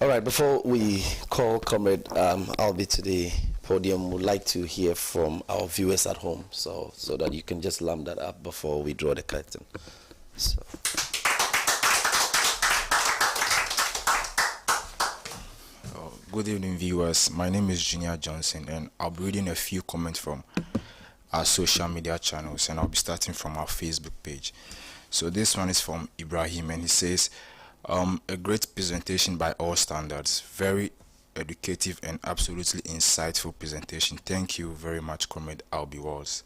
All right, before we call Comrade Albie to the podium, we'd like to hear from our viewers at home, so that you can just lamp that up before we draw the curtain. So. Good evening, viewers. My name is Junior Johnson, and I'll be reading a few comments from our social media channels, and I'll be starting from our Facebook page. So this one is from Ibrahim, and he says, a great presentation by all standards, very educative and absolutely insightful presentation. Thank you very much, Comrade Albie Walls.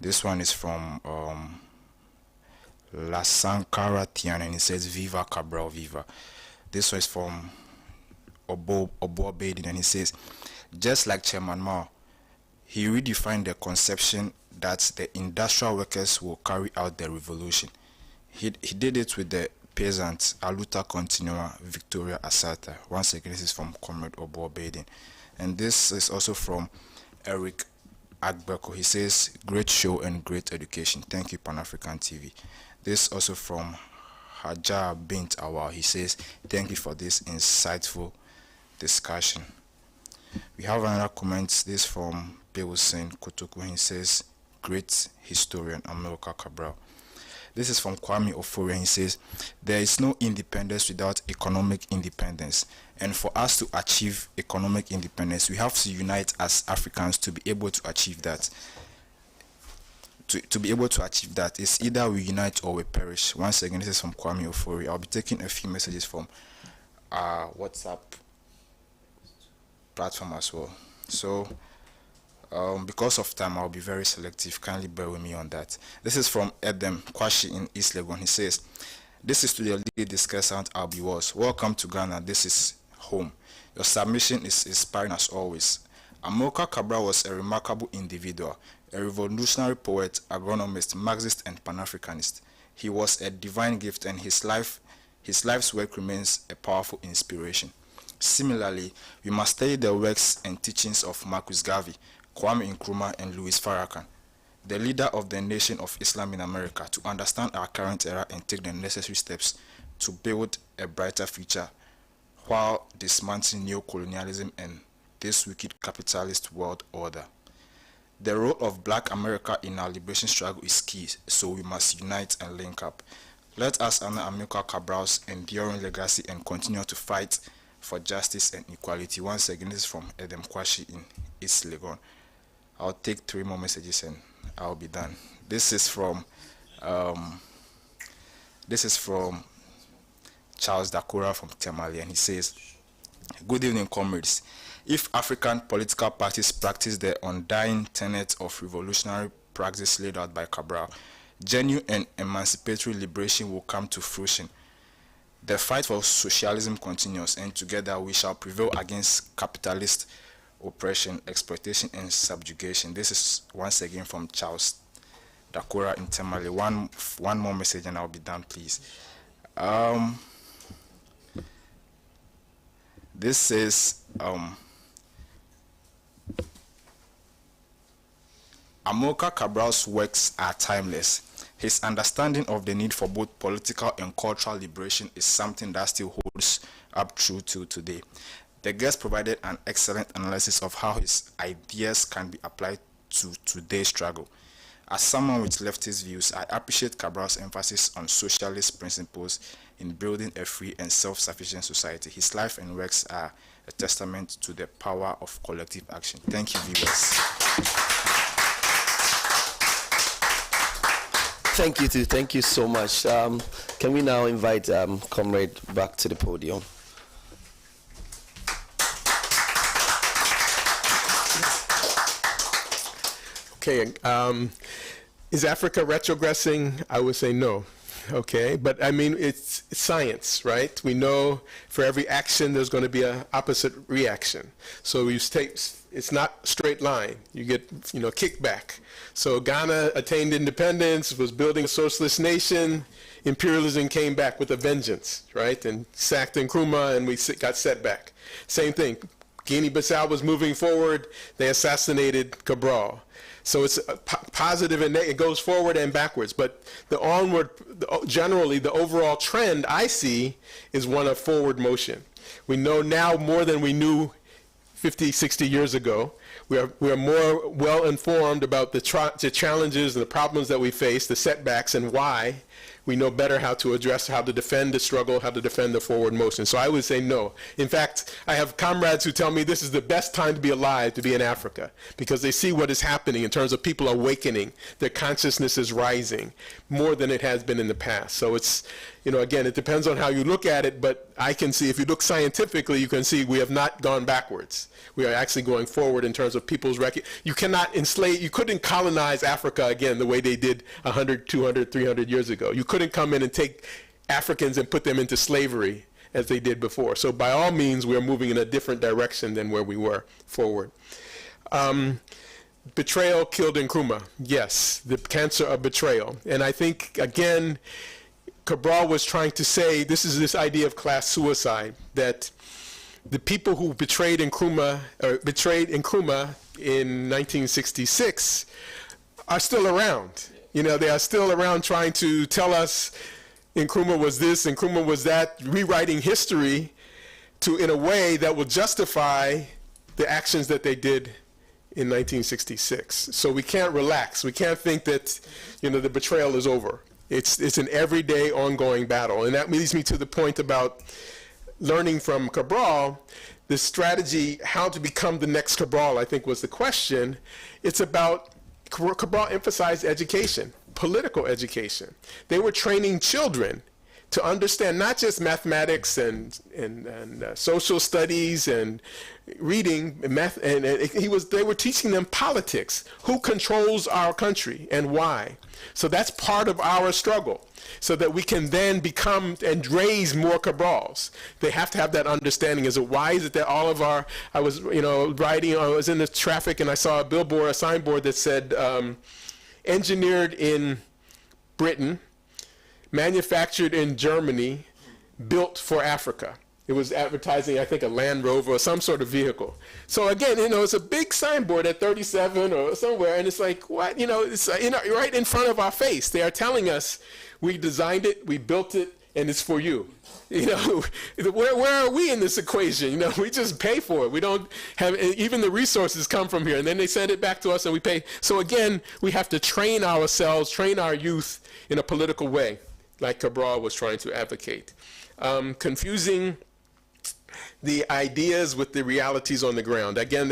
This one is from La Sankara Tian, and he says, Viva Cabral, Viva. This one is from Obo Badin, and he says, just like Chairman Mao, he redefined the conception that the industrial workers will carry out the revolution. He did it with the peasants, a luta continua, Victoria Asata. Once again, this is from Comrade Obo Badin. And this is also from Eric Agbeko. He says, great show and great education. Thank you, Pan-African TV. This also from Hajar Bint Awal. He says, thank you for this insightful discussion. We have another comment. This from Bewusen Kotoku. He says, great historian Amilcar Cabral. This is from Kwame Ofori. He says, there is no independence without economic independence, and for us to achieve economic independence, we have to unite as Africans to be able to achieve that. To be able to achieve that, it's either we unite or we perish. Once again, this is from Kwame Ofori. I'll be taking a few messages from our WhatsApp platform as well. So because of time, I'll be very selective. Kindly bear with me on that. This is from Edem Kwashi in East Legon. He says, this is to the lead discussant Albie Walls. Welcome to Ghana. This is home. Your submission is inspiring as always. Amilcar Cabral was a remarkable individual, a revolutionary poet, agronomist, Marxist, and Pan-Africanist. He was a divine gift, and his life's work remains a powerful inspiration. Similarly, we must study the works and teachings of Marcus Garvey, Kwame Nkrumah, and Louis Farrakhan, the leader of the Nation of Islam in America, to understand our current era and take the necessary steps to build a brighter future while dismantling neocolonialism and this wicked capitalist world order. The role of Black America in our liberation struggle is key, so we must unite and link up. Let us honor Amilcar Cabral's enduring legacy and continue to fight for justice and equality. Once again, this is from Edem Kwashi in East Legon. I'll take 3 more messages and I'll be done. This is from Charles Dakura from Temali, and he says, good evening, comrades. If African political parties practice the undying tenet of revolutionary practice laid out by Cabral, genuine and emancipatory liberation will come to fruition. The fight for socialism continues, and together we shall prevail against capitalist oppression, exploitation, and subjugation. This is once again from Charles Dakura in Temali. One more message and I'll be done, please. This is Amilcar Cabral's works are timeless. His understanding of the need for both political and cultural liberation is something that still holds up true to today. The guest provided an excellent analysis of how his ideas can be applied to today's struggle. As someone with leftist views, I appreciate Cabral's emphasis on socialist principles in building a free and self-sufficient society. His life and works are a testament to the power of collective action. Thank you, viewers. Thank you, too. Thank you so much. Can we now invite Comrade back to the podium? Okay, is Africa retrogressing? I would say no. Okay, but I mean, it's science, right? We know for every action there's going to be an opposite reaction. So you take, it's not straight line. You get, kickback. So Ghana attained independence, was building a socialist nation. Imperialism came back with a vengeance, right? And sacked Nkrumah, and we got set back. Same thing. Guinea-Bissau was moving forward. They assassinated Cabral. So it's positive and it goes forward and backwards. But the onward, generally, the overall trend I see is one of forward motion. We know now more than we knew 50, 60 years ago. We are more well informed about the challenges and the problems that we face, the setbacks, and why. We know better how to address, how to defend the struggle, how to defend the forward motion. So I would say no. In fact, I have comrades who tell me this is the best time to be alive, to be in Africa, because they see what is happening in terms of people awakening. Their consciousness is rising more than it has been in the past. So it's, again, it depends on how you look at it, but I can see, if you look scientifically, you can see we have not gone backwards. We are actually going forward in terms of people's you cannot enslave, you couldn't colonize Africa again the way they did 100, 200, 300 years ago. You couldn't come in and take Africans and put them into slavery as they did before. So by all means, we're moving in a different direction than where we were forward. Betrayal killed Nkrumah. Yes, the cancer of betrayal. And I think, again, Cabral was trying to say, this idea of class suicide, that the people who betrayed Nkrumah in 1966 are still around. They are still around trying to tell us Nkrumah was this, Nkrumah was that, rewriting history in a way that will justify the actions that they did in 1966. So we can't relax. We can't think that the betrayal is over. It's an everyday ongoing battle. And that leads me to the point about learning from Cabral, the strategy, how to become the next Cabral, I think was the question. It's about, Cabral emphasized education, political education. They were training children to understand not just mathematics and social studies and reading, they were teaching them politics. Who controls our country and why? So that's part of our struggle, so that we can then become and raise more Cabrals. They have to have that understanding. Why is it that all of I was riding, I was in the traffic and I saw a signboard that said, engineered in Britain, manufactured in Germany, built for Africa. It was advertising, I think, a Land Rover or some sort of vehicle. So again, it's a big signboard at 37 or somewhere, and it's like, what? It's right in front of our face. They are telling us, we designed it, we built it, and it's for you. Where are we in this equation? We just pay for it. We don't have, even the resources come from here, and then they send it back to us and we pay. So again, we have to train ourselves, train our youth in a political way, like Cabral was trying to advocate. Confusing the ideas with the realities on the ground. Again,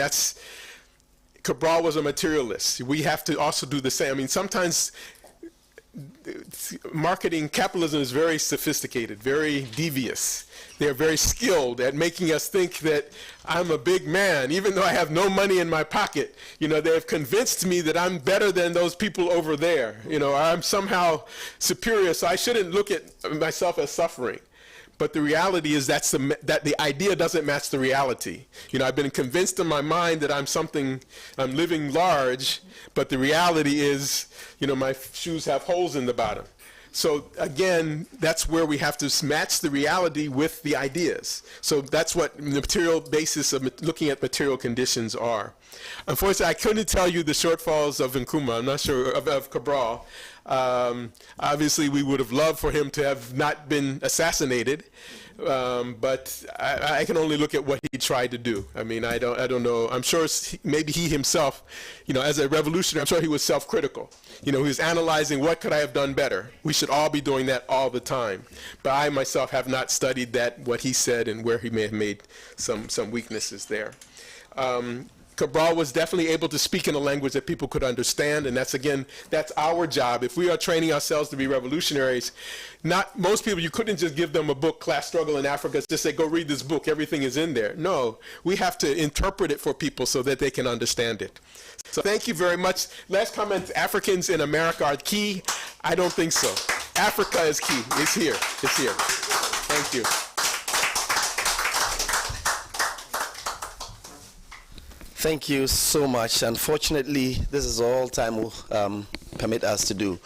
Cabral was a materialist. We have to also do the same. Sometimes marketing, capitalism is very sophisticated, very devious. They're very skilled at making us think that I'm a big man, even though I have no money in my pocket. They have convinced me that I'm better than those people over there. I'm somehow superior, so I shouldn't look at myself as suffering. But the reality is that the idea doesn't match the reality. I've been convinced in my mind that I'm living large, but the reality is, my shoes have holes in the bottom. So again, that's where we have to match the reality with the ideas. So that's what the material basis of looking at material conditions are. Unfortunately, I couldn't tell you the shortfalls of Nkrumah. I'm not sure of Cabral. Obviously, we would have loved for him to have not been assassinated, but I can only look at what he tried to do. I don't know. I'm sure maybe he himself, as a revolutionary, I'm sure he was self-critical. He was analyzing, what could I have done better? We should all be doing that all the time. But I myself have not studied what he said and where he may have made some weaknesses there. Cabral was definitely able to speak in a language that people could understand, and that's our job. If we are training ourselves to be revolutionaries, most people, you couldn't just give them a book, Class Struggle in Africa, just say, go read this book, everything is in there. No, we have to interpret it for people so that they can understand it. So thank you very much. Last comment, Africans in America are key. I don't think so. Africa is key. It's here. It's here. Thank you. Thank you so much. Unfortunately, this is all time will permit us to do.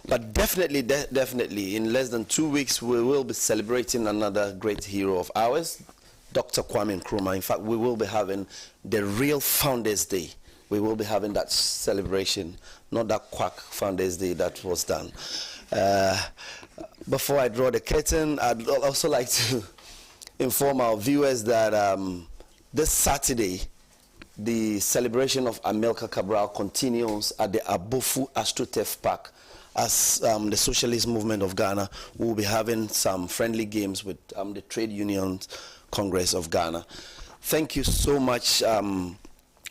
But definitely, in less than 2 weeks, we will be celebrating another great hero of ours, Dr. Kwame Nkrumah. In fact, we will be having the real Founders Day. We will be having that celebration, not that quack Founders Day that was done. Before I draw the curtain, I'd also like to inform our viewers that this Saturday, the celebration of Amilcar Cabral continues at the Abofu AstroTurf Park, as the Socialist Movement of Ghana will be having some friendly games with the Trade Unions Congress of Ghana. Thank you so much.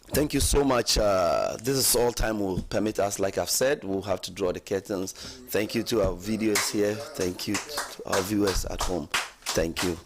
Thank you so much. This is all time will permit us. Like I've said, we'll have to draw the curtains. Thank you to our videos here. Thank you to our viewers at home. Thank you.